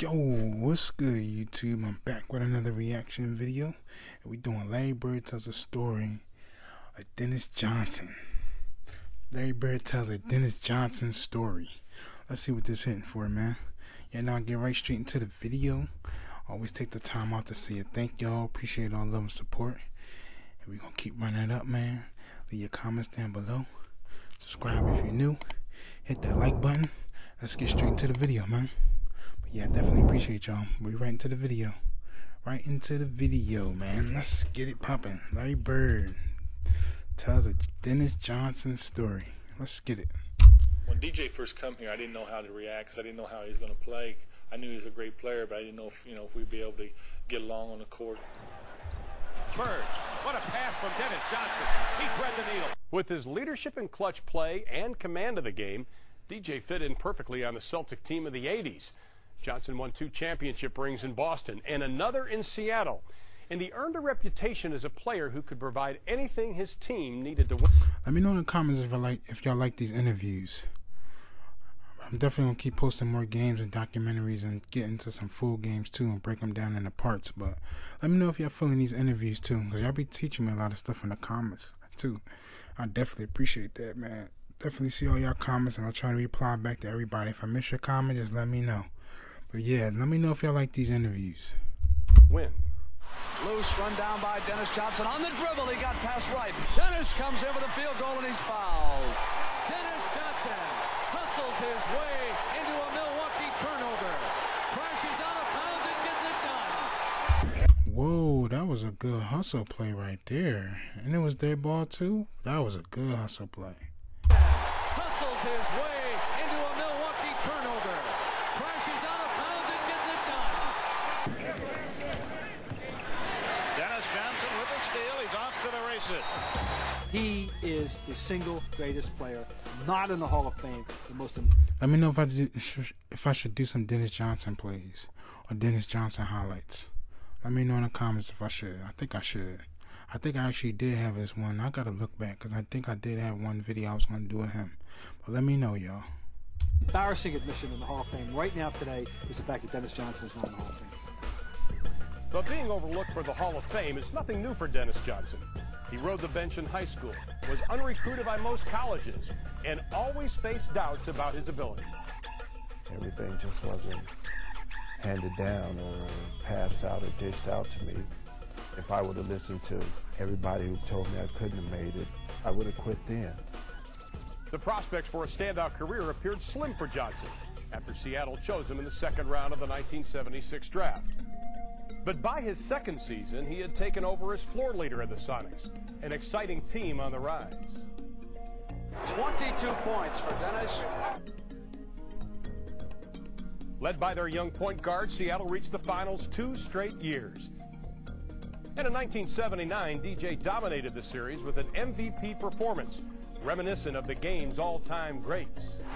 Yo, what's good, YouTube? I'm back with another reaction video, and we doing Larry Bird Tells a Story of Dennis Johnson. Larry Bird tells a Dennis Johnson story. Let's see what this hitting for, man. Yeah, now get right straight into the video. Always take the time out to see it. Thank y'all. Appreciate all love and support. And we gonna keep running it up, man. Leave your comments down below. Subscribe if you're new. Hit that like button. Let's get straight into the video, man. Yeah, definitely appreciate y'all. We're right into the video. Right into the video, man. Let's get it popping. Larry Bird tells a Dennis Johnson story. Let's get it. When DJ first come here, I didn't know how to react because I didn't know how he was going to play. I knew he was a great player, but I didn't know if we'd be able to get along on the court. Bird, what a pass from Dennis Johnson. He thread the needle. With his leadership in clutch play and command of the game, DJ fit in perfectly on the Celtic team of the 80s. Johnson won 2 championship rings in Boston and another in Seattle. And he earned a reputation as a player who could provide anything his team needed to win. Let me know in the comments if y'all like these interviews. I'm definitely going to keep posting more games and documentaries and get into some full games too and break them down into parts. But let me know if y'all feeling these interviews too, because y'all be teaching me a lot of stuff in the comments too. I definitely appreciate that, man. Definitely see all y'all comments and I'll try to reply back to everybody. If I miss your comment, just let me know. But yeah, let me know if y'all like these interviews. Win. Loose, run down by Dennis Johnson. On the dribble, he got past right. Dennis comes in with a field goal and he's fouled. Dennis Johnson hustles his way into a Milwaukee turnover. Crashes out of bounds and gets it done. Whoa, that was a good hustle play right there. And it was their ball too? That was a good hustle play. Hustles his way into a Milwaukee turnover. Crashes out of bounds and gets it done. Dennis Johnson with the steal. He's off to the races. He is the single greatest player, not in the Hall of Fame. The most. Let me know if I should do some Dennis Johnson plays or Dennis Johnson highlights. Let me know in the comments if I should. I think I should. I think I actually did have this one. I gotta look back because I think I did have one video I was gonna do of him. But let me know, y'all. Embarrassing admission in the Hall of Fame right now today is the fact that Dennis Johnson is not in the Hall of Fame. But being overlooked for the Hall of Fame is nothing new for Dennis Johnson. He rode the bench in high school, was unrecruited by most colleges, and always faced doubts about his ability. Everything just wasn't handed down or passed out or dished out to me. If I would have listened to everybody who told me I couldn't have made it, I would have quit then. The prospects for a standout career appeared slim for Johnson after Seattle chose him in the second round of the 1976 draft. But by his second season, he had taken over as floor leader of the Sonics, an exciting team on the rise. 22 points for Dennis. Led by their young point guard, Seattle reached the finals 2 straight years. And in 1979, DJ dominated the series with an MVP performance, reminiscent of the game's all-time greats. 32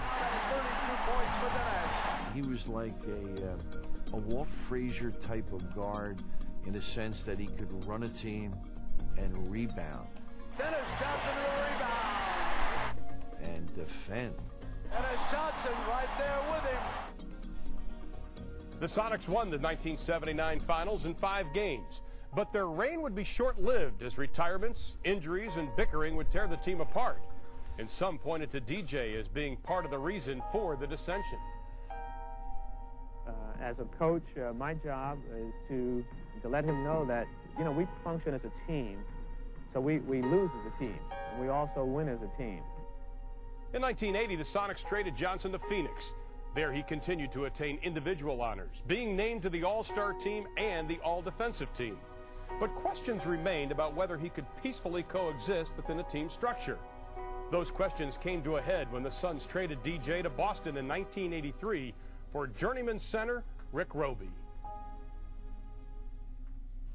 points for Dennis. He was like a Walt Frazier type of guard in the sense that he could run a team and rebound. Dennis Johnson with a rebound. And defend. Dennis Johnson right there with him. The Sonics won the 1979 finals in 5 games. But their reign would be short-lived as retirements, injuries, and bickering would tear the team apart. And some pointed to DJ as being part of the reason for the dissension. As a coach, my job is to let him know that, we function as a team. So we lose as a team, and we also win as a team. In 1980, the Sonics traded Johnson to Phoenix. There he continued to attain individual honors, being named to the All-Star team and the All-Defensive team. But questions remained about whether he could peacefully coexist within a team structure. Those questions came to a head when the Suns traded DJ to Boston in 1983 for journeyman center Rick Roby.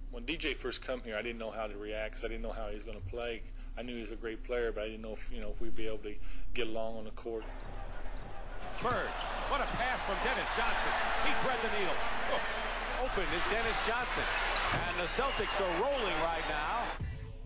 When DJ first come here, I didn't know how to react because I didn't know how he was going to play. I knew he was a great player, but I didn't know if we'd be able to get along on the court. Bird, what a pass from Dennis Johnson. He thread the needle. Open is Dennis Johnson. And the Celtics are rolling right now.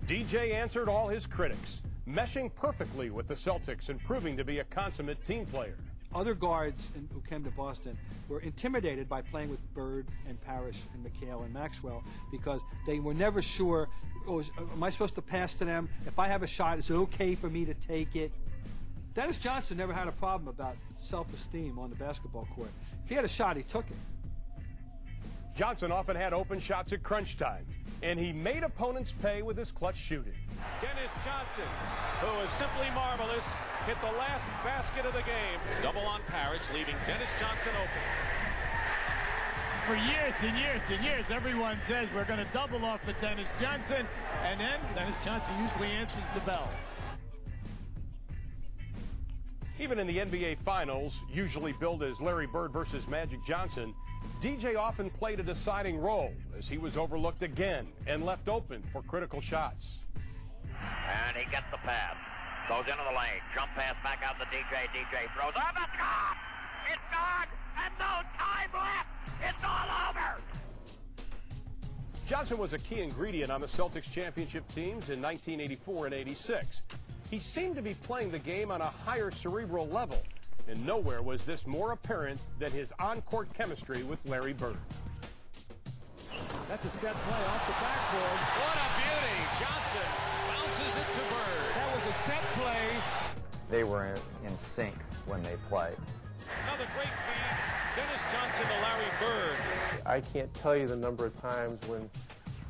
DJ answered all his critics, meshing perfectly with the Celtics and proving to be a consummate team player. other guards who came to Boston were intimidated by playing with Bird and Parrish and McHale and Maxwell because they were never sure, oh, am I supposed to pass to them? If I have a shot, is it okay for me to take it? Dennis Johnson never had a problem about self-esteem on the basketball court. If he had a shot, he took it. Johnson often had open shots at crunch time, and he made opponents pay with his clutch shooting. Dennis Johnson, who is simply marvelous, hit the last basket of the game. Double on Parrish, leaving Dennis Johnson open. For years and years and years, everyone says we're going to double off with Dennis Johnson, and then Dennis Johnson usually answers the bell. Even in the NBA Finals, usually billed as Larry Bird versus Magic Johnson, DJ often played a deciding role as he was overlooked again and left open for critical shots. And he gets the pass, goes into the lane, jump pass back out to DJ. DJ throws, oh, it's gone! It's gone! And no time left! It's all over! Johnson was a key ingredient on the Celtics championship teams in 1984 and 86. He seemed to be playing the game on a higher cerebral level, and nowhere was this more apparent than his on-court chemistry with Larry Bird. That's a set play off the backboard. What a beauty! Johnson bounces it to Bird. That was a set play. They were in sync when they played. Another great feed. Dennis Johnson to Larry Bird. I can't tell you the number of times when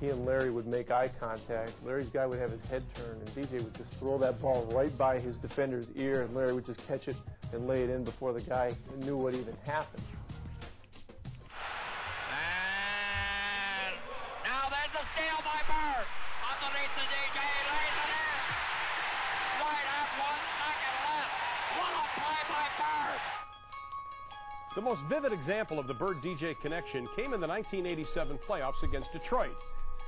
he and Larry would make eye contact. Larry's guy would have his head turned, and DJ would just throw that ball right by his defender's ear, and Larry would just catch it and lay it in before the guy knew what even happened. And now there's a steal by Bird. Underneath the DJ, lays it in. Right at 1 second left. What a play by Bird. The most vivid example of the Bird-DJ connection came in the 1987 playoffs against Detroit.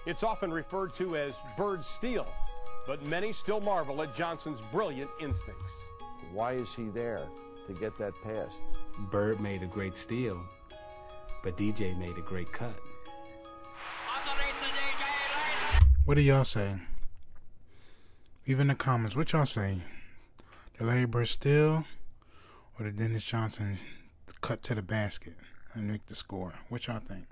It's often referred to as Bird's steal, but many still marvel at Johnson's brilliant instincts. Why is he there to get that pass? Bird made a great steal, but DJ made a great cut. What do y'all say? Leave in the comments, what y'all say? The Larry Bird steal or the Dennis Johnson cut to the basket and make the score? What y'all think?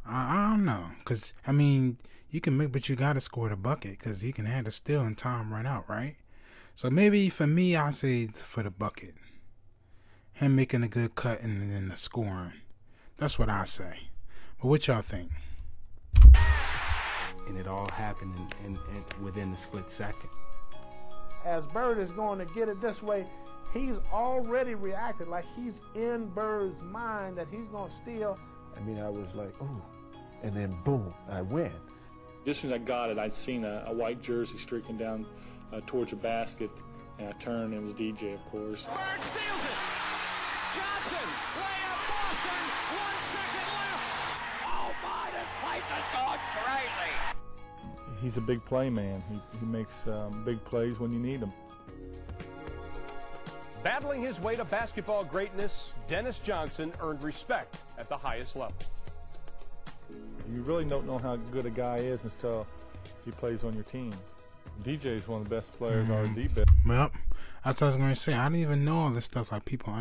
I don't know, because, I mean, you can make, but you got to score the bucket, because he can have the steal and time run out, right? So maybe for me, I say for the bucket. Him making a good cut and then the scoring. That's what I say. But what y'all think? And it all happened in within a split second. As Bird is going to get it this way, he's already reacted like he's in Bird's mind that he's going to steal. I mean, I was like, ooh, and then boom, I win. Just as soon as I got it, I'd seen a white jersey streaking down towards the basket, and I turned, and it was DJ, of course. Bird steals it! Johnson, layup, Boston, 1 second left! Oh my, this place has gone crazy! He's a big play man. He makes big plays when you need them. Battling his way to basketball greatness, Dennis Johnson earned respect at the highest level. You really don't know how good a guy is until he plays on your team. DJ is one of the best players, or the best. Well, that's what I was going to say. I didn't even know all this stuff. Like, people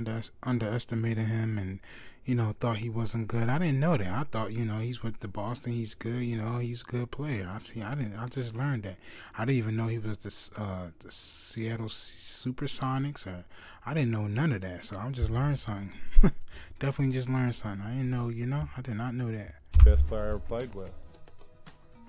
underestimated him and, you know, thought he wasn't good. I didn't know that. I thought, you know, he's with the Boston. He's good. You know, he's a good player. I just learned that. I didn't even know he was the Seattle Supersonics. I didn't know none of that. So I'm just learning something. Definitely just learned something. I didn't know, you know, I did not know that. Best player I ever played with.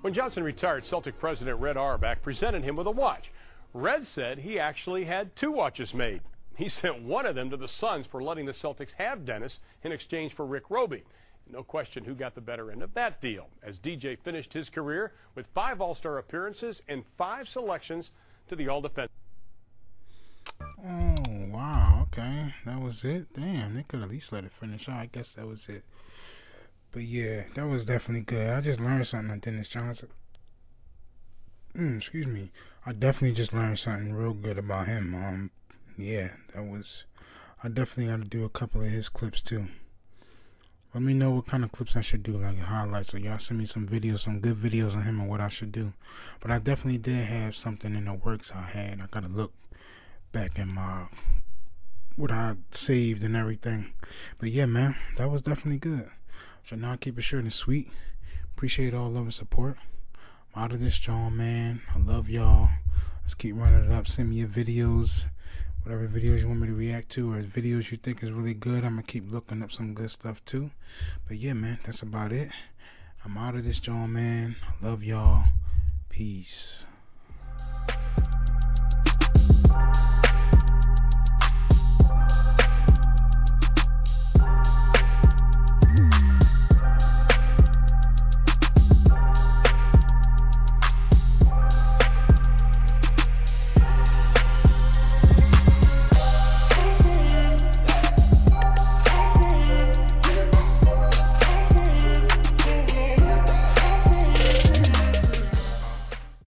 When Johnson retired, Celtic president Red Auerbach presented him with a watch. Red said he actually had 2 watches made. He sent one of them to the Suns for letting the Celtics have Dennis in exchange for Rick Roby. No question who got the better end of that deal, as DJ finished his career with 5 All-Star appearances and 5 selections to the All-Defense. Oh, wow, okay. That was it? Damn, they could at least let it finish. I guess that was it. But yeah, that was definitely good. I just learned something on Dennis Johnson. Excuse me. I definitely just learned something real good about him. Yeah, that was... I definitely got to do a couple of his clips too. Let me know what kind of clips I should do, like highlights, or y'all send me some videos, some good videos on him and what I should do. But I definitely did have something in the works I got to look back at my what I saved and everything. But yeah, man, that was definitely good. So now keep it short and sweet. Appreciate all love and support. I'm out of this, John, man. I love y'all. Let's keep running it up. Send me your videos, whatever videos you want me to react to, or videos you think is really good. I'm gonna keep looking up some good stuff too. But yeah, man, that's about it. I'm out of this, John, man. I love y'all. Peace.